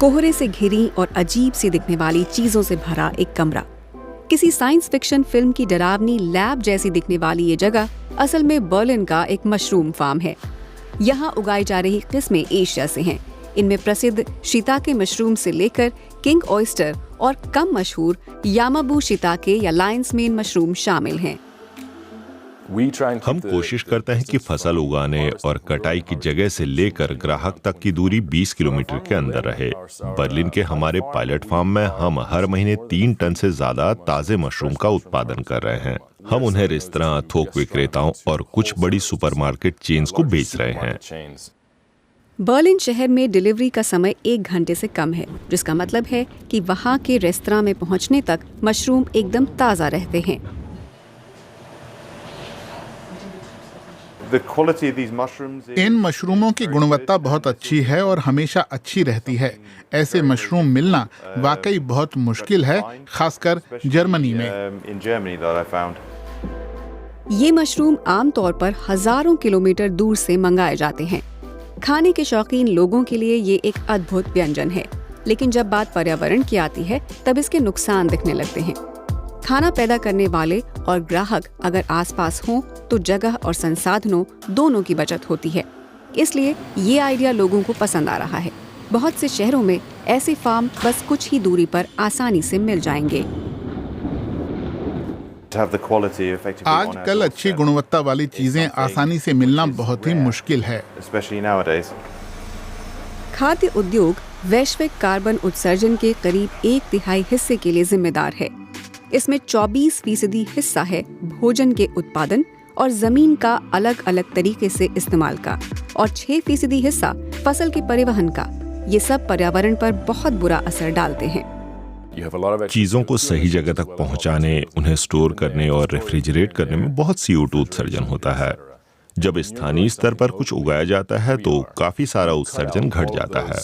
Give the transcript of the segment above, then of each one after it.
कोहरे से घिरी और अजीब सी दिखने वाली चीजों से भरा एक कमरा। किसी साइंस फिक्शन फिल्म की डरावनी लैब जैसी दिखने वाली ये जगह असल में बर्लिन का एक मशरूम फार्म है। यहाँ उगाई जा रही किस्में एशिया से हैं। इनमें प्रसिद्ध शिताके मशरूम से लेकर किंग ऑयस्टर और कम मशहूर यामाबू शिताके या लायंस मेन मशरूम शामिल हैं। हम कोशिश करते हैं कि फसल उगाने और कटाई की जगह से लेकर ग्राहक तक की दूरी 20 किलोमीटर के अंदर रहे। बर्लिन के हमारे पायलट फार्म में हम हर महीने 3 टन से ज्यादा ताजे मशरूम का उत्पादन कर रहे हैं। हम उन्हें रेस्तरां, थोक विक्रेताओं और कुछ बड़ी सुपरमार्केट चेन्स को बेच रहे हैं। बर्लिन शहर में डिलीवरी का समय 1 घंटे से कम है, जिसका मतलब है कि वहाँ के रेस्तरां में पहुँचने तक मशरूम एकदम ताज़ा रहते हैं। इन मशरूमों की गुणवत्ता बहुत अच्छी है और हमेशा अच्छी रहती है। ऐसे मशरूम मिलना वाकई बहुत मुश्किल है, खासकर जर्मनी में। ये मशरूम आमतौर पर हजारों किलोमीटर दूर से मंगाए जाते हैं। खाने के शौकीन लोगों के लिए ये एक अद्भुत व्यंजन है, लेकिन जब बात पर्यावरण की आती है तब इसके नुकसान दिखने लगते हैं। खाना पैदा करने वाले और ग्राहक अगर आसपास हों तो जगह और संसाधनों दोनों की बचत होती है। इसलिए ये आइडिया लोगों को पसंद आ रहा है। बहुत से शहरों में ऐसे फार्म बस कुछ ही दूरी पर आसानी से मिल जाएंगे। आजकल अच्छी गुणवत्ता वाली चीजें आसानी से मिलना बहुत ही मुश्किल है। खाद्य उद्योग वैश्विक कार्बन उत्सर्जन के करीब 1/3 हिस्से के लिए जिम्मेदार है। इसमें 24% हिस्सा है भोजन के उत्पादन और जमीन का अलग अलग तरीके से इस्तेमाल का, और 6% हिस्सा फसल के परिवहन का। ये सब पर्यावरण पर बहुत बुरा असर डालते हैं। चीजों को सही जगह तक पहुंचाने, उन्हें स्टोर करने और रेफ्रिजरेट करने में बहुत CO2 उत्सर्जन होता है। जब स्थानीय स्तर पर कुछ उगाया जाता है तो काफी सारा उत्सर्जन घट जाता है।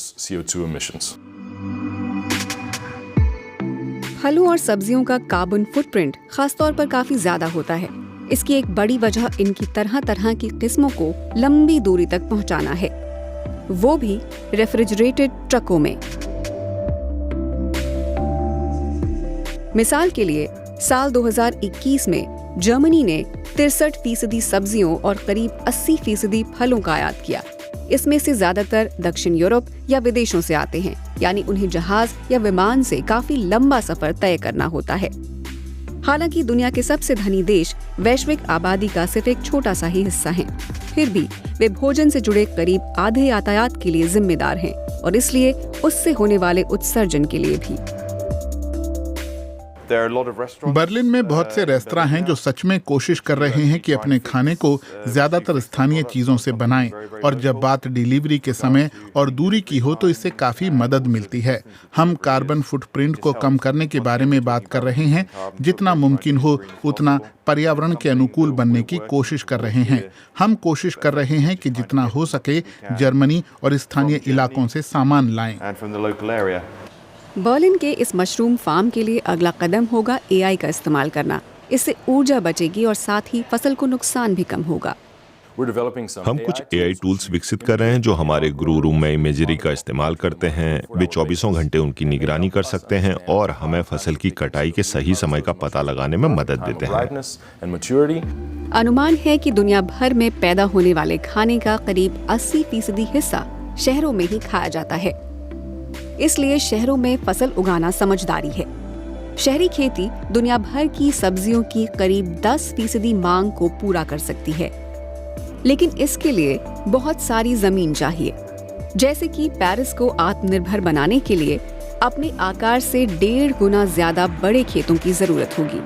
फलों और सब्जियों का कार्बन फुटप्रिंट खासतौर पर काफी ज्यादा होता है। इसकी एक बड़ी वजह इनकी तरह तरह की किस्मों को लंबी दूरी तक पहुंचाना है, वो भी रेफ्रिजरेटेड ट्रकों में। मिसाल के लिए साल 2021 में जर्मनी ने 63% सब्जियों और करीब 80% फलों का आयात किया। इसमें से ज्यादातर दक्षिण यूरोप या विदेशों से आते हैं, यानी उन्हें जहाज या विमान से काफी लंबा सफर तय करना होता है। हालांकि दुनिया के सबसे धनी देश वैश्विक आबादी का सिर्फ एक छोटा सा ही हिस्सा हैं, फिर भी वे भोजन से जुड़े करीब आधे यातायात के लिए जिम्मेदार हैं और इसलिए उससे होने वाले उत्सर्जन के लिए भी। बर्लिन में बहुत से रेस्तरां हैं जो सच में कोशिश कर रहे हैं कि अपने खाने को ज्यादातर स्थानीय चीजों से बनाएं, और जब बात डिलीवरी के समय और दूरी की हो तो इससे काफी मदद मिलती है। हम कार्बन फुटप्रिंट को कम करने के बारे में बात कर रहे हैं। जितना मुमकिन हो उतना पर्यावरण के अनुकूल बनने की कोशिश कर रहे हैं। हम कोशिश कर रहे हैं कि जितना हो सके जर्मनी और स्थानीय इलाकों से सामान लाएं। बर्लिन के इस मशरूम फार्म के लिए अगला कदम होगा AI का इस्तेमाल करना। इससे ऊर्जा बचेगी और साथ ही फसल को नुकसान भी कम होगा। हम कुछ AI टूल्स विकसित कर रहे हैं जो हमारे ग्रो रूम में इमेजरी का इस्तेमाल करते हैं। वे 24 घंटे उनकी निगरानी कर सकते हैं और हमें फसल की कटाई के सही समय का पता लगाने में मदद देते हैं। अनुमान है कि दुनिया भर में पैदा होने वाले खाने का करीब 80% हिस्सा शहरों में ही खाया जाता है। इसलिए शहरों में फसल उगाना समझदारी है। शहरी खेती दुनिया भर की सब्जियों की करीब 10% मांग को पूरा कर सकती है, लेकिन इसके लिए बहुत सारी जमीन चाहिए। जैसे कि पेरिस को आत्मनिर्भर बनाने के लिए अपने आकार से 1.5 गुना ज्यादा बड़े खेतों की जरूरत होगी।